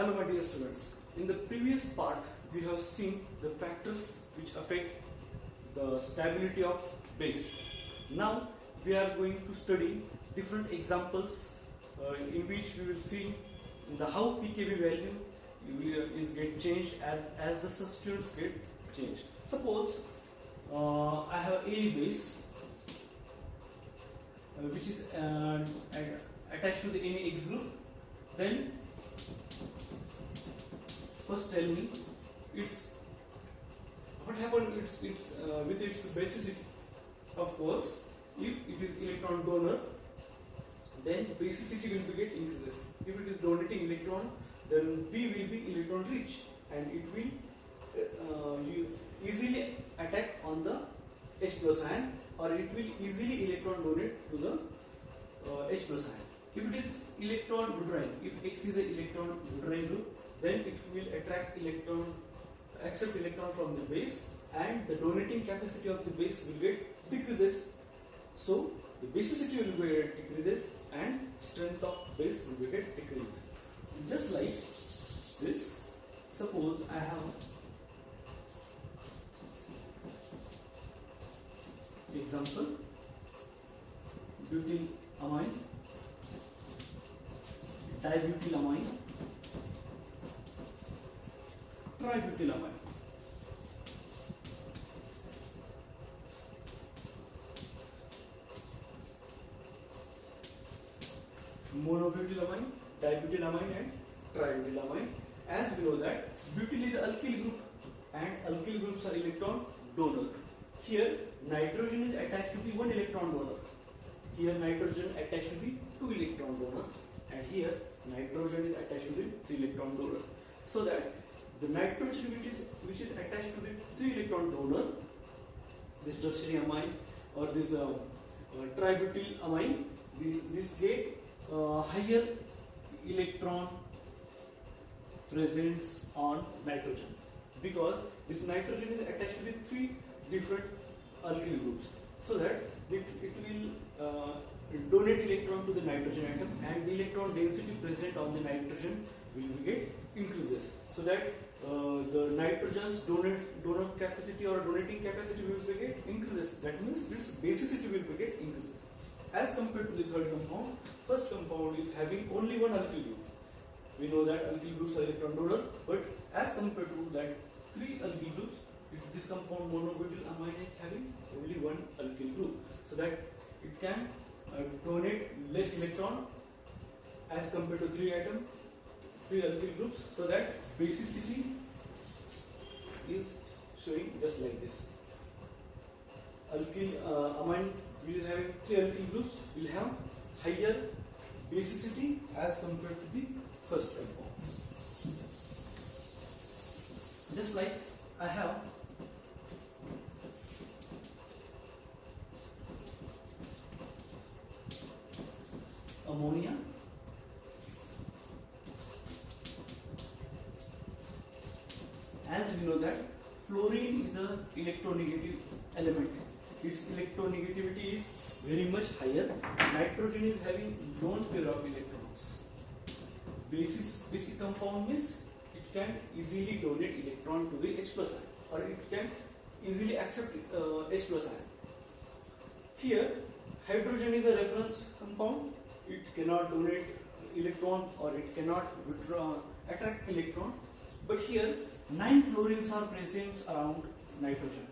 Hello my dear students. In the previous part we have seen the factors which affect the stability of base. Now we are going to study different examples in which we will see how pKb value is get changed as the substituents get changed. Suppose I have a base which is attached to the NaX group. Then first tell me what happened with its basicity. Of course, if it is electron donor, then basicity will be get increases. If it is donating electron, then B will be electron rich and it will easily attack on the H plus ion, or it will easily electron donate to the H plus ion. If it is electron withdrawing, if X is an electron withdrawing group, then it will accept electron from the base, and the donating capacity of the base will get decreases. So the basicity will get decreases and strength of base will get decreases. Just like this, suppose I have example butylamine, dibutylamine, tributylamine. Monobutylamine, dibutylamine and tributylamine. As we know that butyl is alkyl group and alkyl groups are electron donor. Here nitrogen is attached to be one electron donor. Here nitrogen attached to be two electron donor, and here nitrogen is attached to the three electron donor. So that the nitrogen which is attached to the three electron donor, this deoxyriamine or this tributylamine, this get higher electron presence on nitrogen, because this nitrogen is attached to the three different alkyl groups, so that it will donate electron to the nitrogen atom, and the electron density present on the nitrogen will get increases, so that the nitrogen's donor capacity or donating capacity will be get increases. That means its basicity will be get increases. As compared to the third compound, first compound is having only one alkyl group. We know that alkyl groups are electron donor, but as compared to that three alkyl groups, this compound monobutylamine is having only one alkyl group, so that it can donate less electron as compared to three alkyl groups, so that basicity is showing just like this. Alkyl amine which is having three alkyl groups will have higher basicity as compared to the first compound. Just like I have ammonia, as we know that fluorine is a electronegative element. Its electronegativity is very much higher. Nitrogen is having lone pair of electrons. Basic compound means it can easily donate electron to the H plus ion, or it can easily accept H plus ion. Here hydrogen is a reference compound. It cannot donate electron, or it cannot attract electron. But here 9 fluorines are present around nitrogen.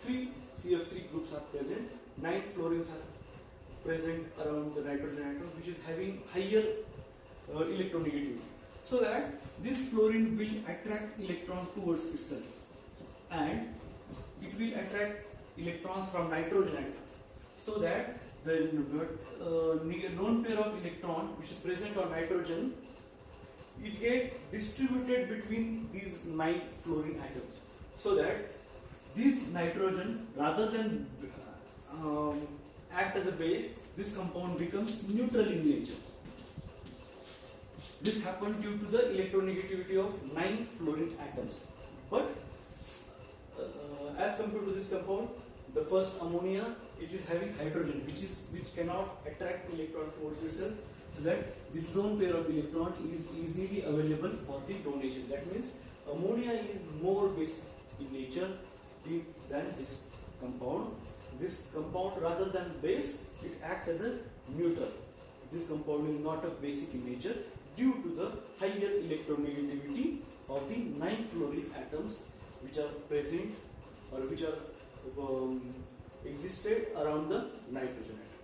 3 CF3 groups are present. 9 fluorines are present around the nitrogen atom, which is having higher electronegativity. So that this fluorine will attract electron towards itself, and it will attract electrons from nitrogen atom, so that the lone pair of electron which is present on nitrogen, it get distributed between these 9 fluorine atoms, so that this nitrogen, rather than act as a base, this compound becomes neutral in nature. This happened due to the electronegativity of 9 fluorine atoms. But as compared to this compound, the first ammonia, it is having hydrogen which cannot attract electron towards itself, so that this lone pair of electron is easily available for the donation. That means ammonia is more basic in nature than this compound. This compound, rather than base, it acts as a neutral. This compound is not a basic in nature due to the higher electronegativity of the 9 fluorine atoms which are present or which are existed around the nitrogen atom.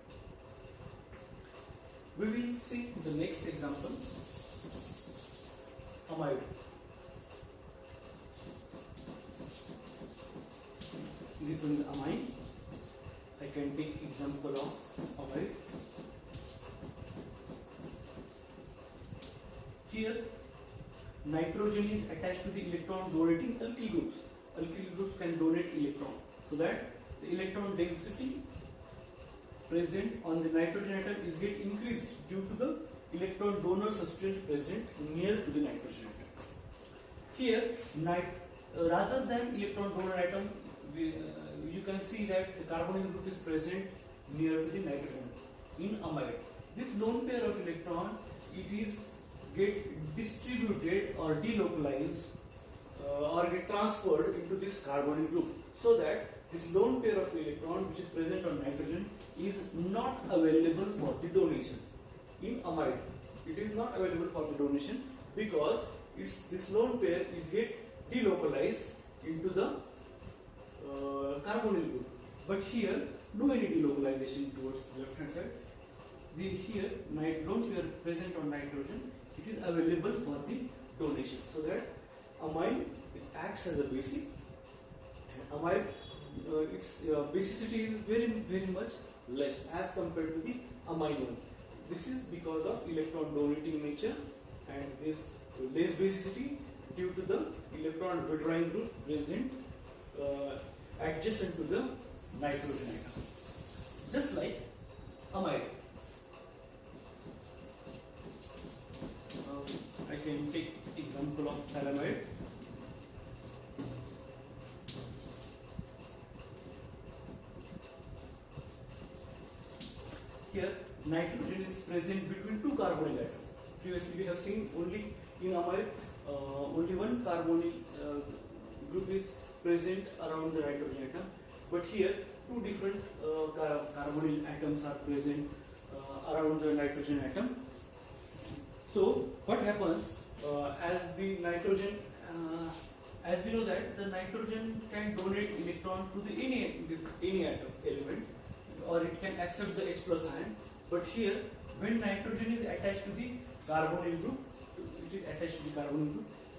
We will see the next example, amide. This one is amine. I can take example of amide. Here, nitrogen is attached to the electron donating alkyl groups. Alkyl groups can donate electron, so that the electron density present on the nitrogen atom is get increased due to the electron donor substance present near to the nitrogen atom. Here, rather than electron donor atom, you can see that the carbonyl group is present near to the nitrogen in amide. This lone pair of electron, it is get distributed or delocalized or get transferred into this carbonyl group, so that this lone pair of electron which is present on nitrogen is not available for the donation in amide. It is not available for the donation because this lone pair is get delocalized into the carbonyl group. But here, no any delocalization towards the left hand side. Here, lone pair present on nitrogen, it is available for the donation. So that amine, it acts as a basic, and amide, its basicity is very much less as compared to the amine one. This is because of electron donating nature and this less basicity due to the electron withdrawing group present adjacent to the nitrogen atom. Just like amide. I can take example of phthalimide. Here, nitrogen is present between two carbonyl atoms. Previously, we have seen only in amide, only one carbonyl group is present around the nitrogen atom. But here, two different carbonyl atoms are present around the nitrogen atom. So, what happens as the nitrogen, as we know that the nitrogen can donate electron to the any atom element, or it can accept the H plus ion. But here, when nitrogen is attached to the carbonyl group,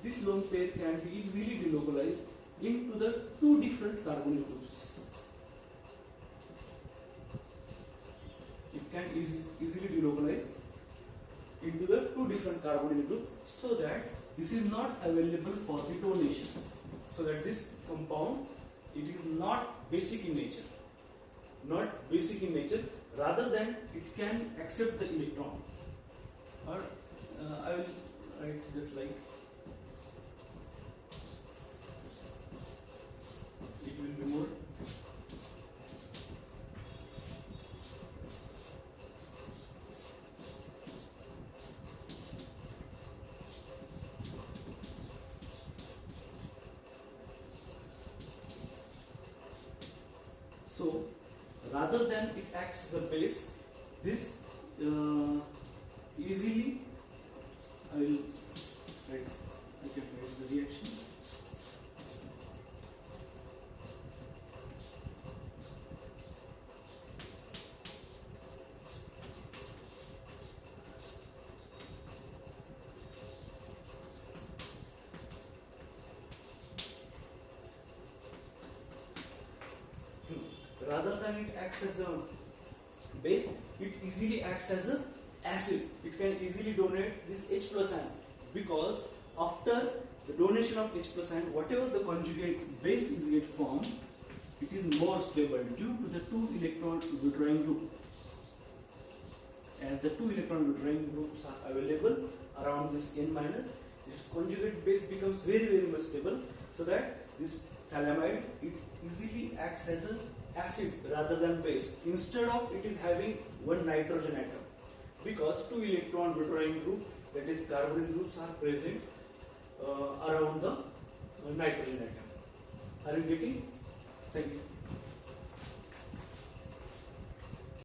this lone pair can be easily delocalized into the two different carbonyl groups. It can easily delocalize into the two different carbonyl groups, so that this is not available for the donation. So that this compound, it is not basic in nature. Not basic in nature, rather than it can accept the electron. Or I will write just like it will be more. So, rather than it acts as a base, this easily I can write the reaction. Rather than it acts as a base, it easily acts as an acid. It can easily donate this H plus ion, because after the donation of H plus ion, whatever the conjugate base is get formed, it is more stable due to the two electron withdrawing group. As the two electron withdrawing groups are available around this N minus, its conjugate base becomes very much stable, so that this phthalimide, it easily acts as an acid rather than base. Instead of it is having one nitrogen atom, because two electron deuterium group, that is carbonyl groups, are present around the nitrogen atom. Are you getting? Thank you.